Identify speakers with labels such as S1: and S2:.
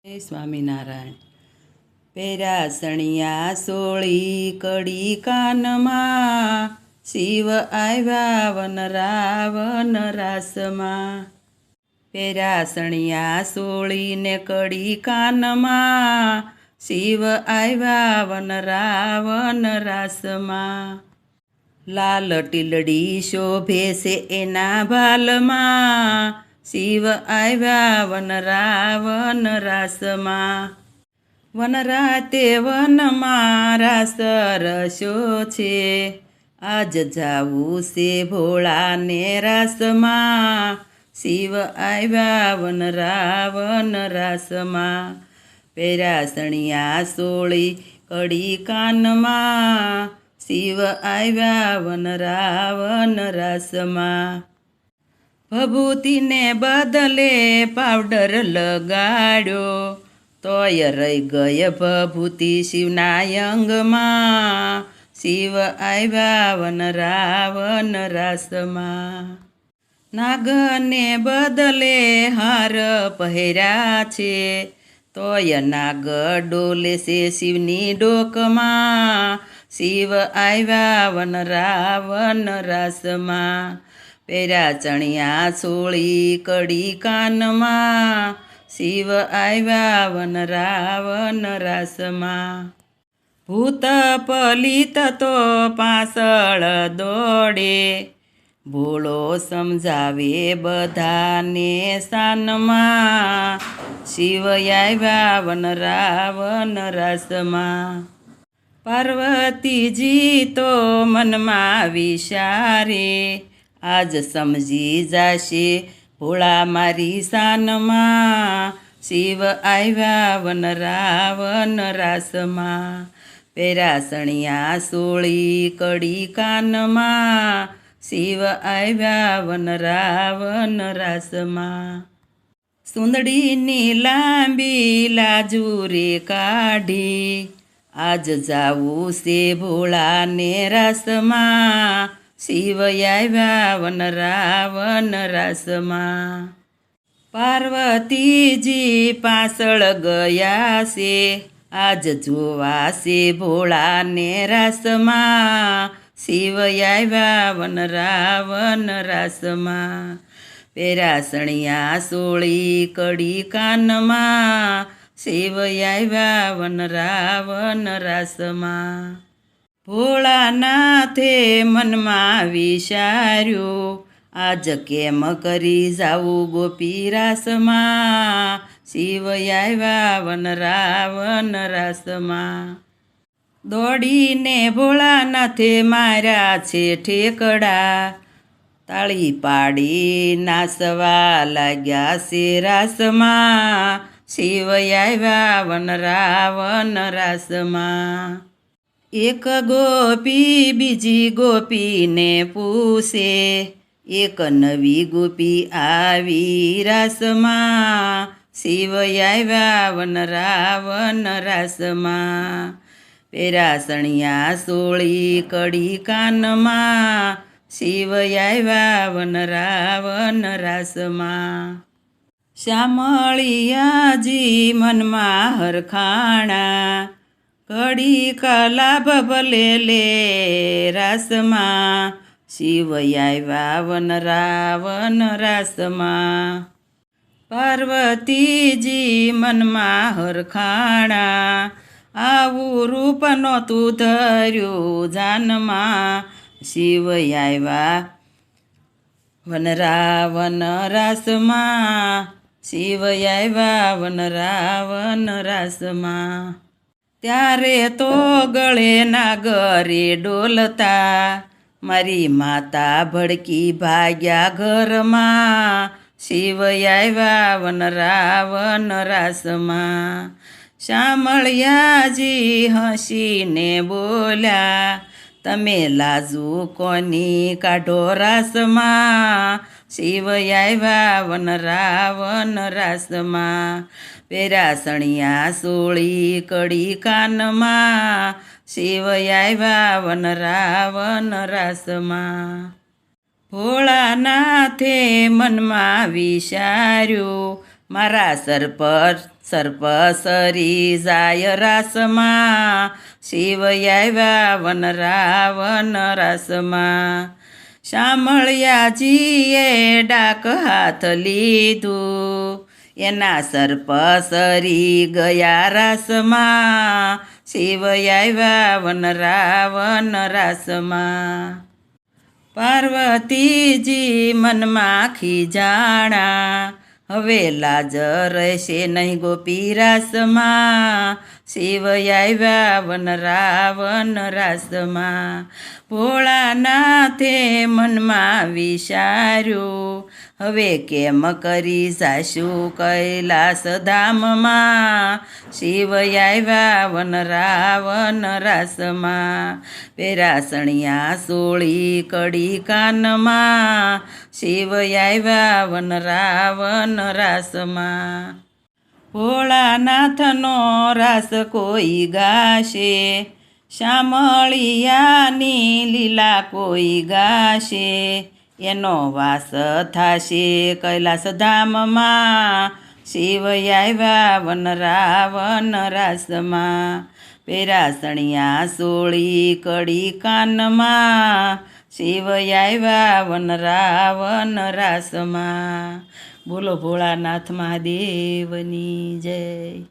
S1: જય સ્વામિનારાયણ. પેરા સણિયા સોળી કડી કાનમાં, શિવ આવ્યા વન રાવન રાસમાં. પેરા સણિયા સોળીને કડી કાનમાં, શિવ આવ્યા વન રાવન રાસમાં. લાલ ટીલડી શોભે છે એના ભાલમાં, શિવ આવ્યા વન રાવન રાસમાં. વન રાતે વનમાં રાસ રસ્યો છે, આજ જાવું છે ભોળાને રાસમાં. શિવ આવ્યા વન રાવન રાસમાં. પેરા સણિયા સોળી કડી કાનમાં, શિવ આવ્યા વન રાવન રાસમાં. ભભૂતિને બદલે પાવડર લગાડ્યો, તોય રહી ગય ભભૂતિ શિવના અંગમાં. શિવ આવ્યા વન રાવન રાસમાં. નાગને બદલે હાર પહેર્યા છે, તોય નાગ ડોલે છે શિવની ડોકમાં. શિવ આવ્યા વન રાવન રાસમાં. પેરા ચણિયા સોળી કડી કાનમાં, શિવ આવ્યા વન રાવન રાસમાં. ભૂત પલિત તો પાછળ દોડે, ભોળો સમજાવે બધાને સાનમાં. શિવ આવ્યા વન રાવન રાસમાં. પાર્વતીજી તો મનમાં વિચારે, આજ સમજી જાશે ભોળા મારી સાનમાં. શિવ આવ્યા વન રાવન રાસમાં. પેરા સણિયા સોળી કડી કાનમાં, શિવ આવ્યા વન રાવન રાસમાં. સુંદડીની લાંબી લાજુરે કાઢી, આજ જાવું છે ભોળાને રાસમાં. શિવ આવ્યા વન રાવન રાસમાં. પાર્વતીજી પાછળ ગયા છે, આજ જોવાશે ભોળાને રાસમાં. શિવ આવ્યા વન રાવન રાસમાં. પેરા સણિયા સોળી કડી કાનમાં, શિવ આવ્યા વન રાવન રાસમાં. ભોળાનાથે મનમાં વિચાર્યું, આજ કેમ કરી જાવું ગોપી રાસમાં. શિવ આવ્યા વન રાવન રાસમાં. દોડીને ભોળાનાથે માર્યા છે ઠેકડા, તાળી પાડી નાસવા લાગ્યા છે રાસમાં. શિવ આવ્યા વન રાવન રાસમાં. એક ગોપી બીજી ગોપીને પૂછે, એક નવી ગોપી આવી રાસમાં. શિવ આવ્યા વન રાવન રાસમાં. પેરા સણિયા સોળી કડી કાનમાં, શિવ આવ્યા વન રાવન રાસમાં. શ્યામળિયાજી મનમાં હરખાણા, કડી કલાભ ભલે લે રાસમાં. શિવ આવ્યા વન રાવન રાસમાં. પાર્વતીજી મનમાં હરખાણા, આવું રૂપ નહોતું ધર્યું જાનમાં. શિવ આવ્યા વન રાવન રાસમાં. શિવ આવ્યા વન રાવન રાસમાં. ત્યારે તો ગળે નાગરે ડોલતા, મારી માતા ભડકી ભાગ્યા ઘરમાં. શિવ આવ્યા વન રાવન રાસમાં. શામળિયાજી હસીને બોલ્યા, તમે લાજુ કોની કાઢો રાસમાં. શિવ આવ્યા વન રાવન રાસમાં. પેરા સણિયા સોળી કડી કાનમાં, શિવ આવ્યા વન રાવન રાસમાં. ભોળાનાથે મનમાં વિચાર્યું, મારા સર પર સર્પ સરી જાય રાસમાં શિવ આવ્યા વન રાવણ રાસમાં શામળિયાજીએ ડાક હાથ લીધું એના સર્પ સરી ગયા રાસમાં શિવ આવ્યા વન રાવણ રાસમાં પાર્વતીજી મનમાં ખીજાણા હવે લાજ રહેશે નહીં ગોપી રાસમાં શિવ આવ્યા વન રાવણ રાસમાં ભોળાનાથે મનમાં વિચાર્યું હવે કેમ કરી જાશું કૈલાસ ધામમાં શિવ આવ્યા વન રાવણ રાસમાં પેરાસણિયા સોળી કડી કાનમાં શિવ આવ્યા વન રાવણ રાસમાં ભોળાનાથનો રાસ કોઈ ગાશે શામળિયાની લીલા કોઈ ગાશે એનો વાસ થાશે કૈલાસ ધામમાં શિવ આવ્યા વન રાવણ રાસમાં પેરાસણિયા સોળી કડી કાનમાં શિવ આવ્યા વન રાવણ રાસમાં બોલો ભોળાનાથ મહાદેવની જય.